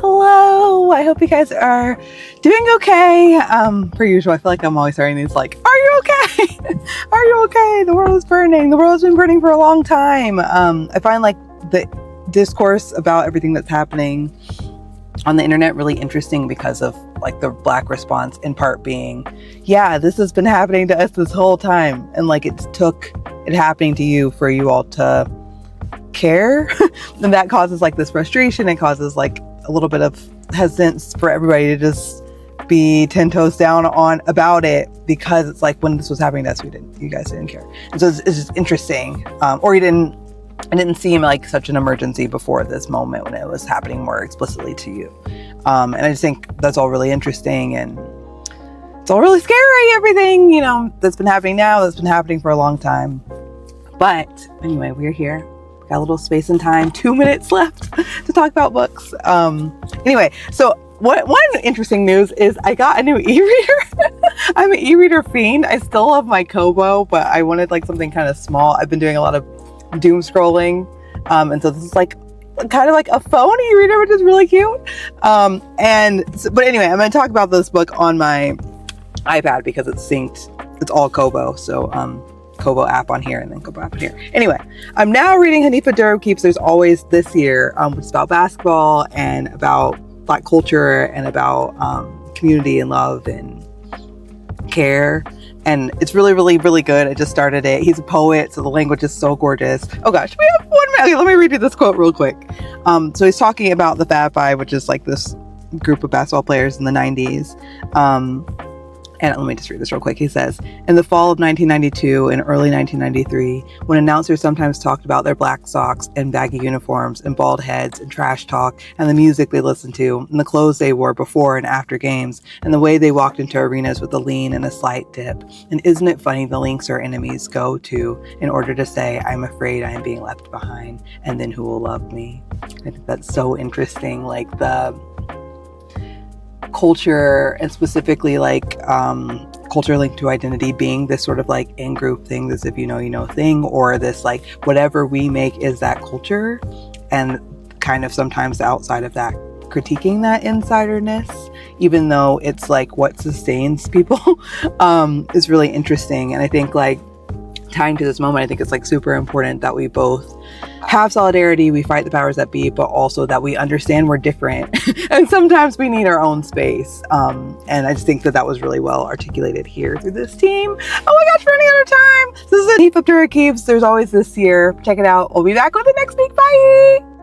Hello, I hope you guys are doing okay. Per usual, I feel like I'm always starting these like, are you okay? Are you okay? The world is burning. The world's been burning for a long time. I find like the discourse about everything that's happening on the internet really interesting because of like the Black response, in part being, yeah, this has been happening to us this whole time. And like it took it happening to you for you all to care. And that causes like this frustration. It causes like a little bit of hesitance for everybody to just be 10 toes down on about it, because it's like when this was happening to us, you guys didn't care. And so it's just interesting. Or it didn't seem like such an emergency before this moment when it was happening more explicitly to you. And I just think that's all really interesting, and it's all really scary, everything, you know, that's been happening now, that's been happening for a long time. But anyway, we're here. Got a little space and time, 2 minutes left to talk about books. Anyway, so one interesting news is I got a new e-reader. I'm an e-reader fiend. I still love my Kobo, but I wanted like something kind of small. I've been doing a lot of doom scrolling. And so this is like kind of like a phone e-reader, which is really cute. But anyway, I'm going to talk about this book on my iPad because it's synced. It's all Kobo. So, Kobo app on here and then Kobo app on here. Anyway, I'm now reading Hanif Abdurraqib's There's Always This Year, which is about basketball and about Black culture and about community and love and care. And it's really, really, really good. I just started it. He's a poet, so the language is so gorgeous. Oh gosh, we have 1 minute. Okay, let me read you this quote real quick. So he's talking about the Fab Five, which is like this group of basketball players in the 90s. And let me just read this real quick. He says, in the fall of 1992 and early 1993, when announcers sometimes talked about their black socks and baggy uniforms and bald heads and trash talk and the music they listened to and the clothes they wore before and after games and the way they walked into arenas with a lean and a slight dip. And isn't it funny the links our enemies go to in order to say, I'm afraid I am being left behind, and then who will love me? I think that's so interesting. Like the culture, and specifically like culture linked to identity being this sort of like in-group thing, this if you know thing, or this like whatever we make is that culture, and kind of sometimes outside of that critiquing that insiderness, even though it's like what sustains people, is really interesting. And I think like tying to this moment, I think it's like super important that we both have solidarity, we fight the powers that be, but also that we understand we're different and sometimes we need our own space. And I just think that was really well articulated here through this team. Oh my gosh, running out of time. This is Hanif Abdurraqib's There's Always This Year. Check it out. We'll be back with it next week. Bye.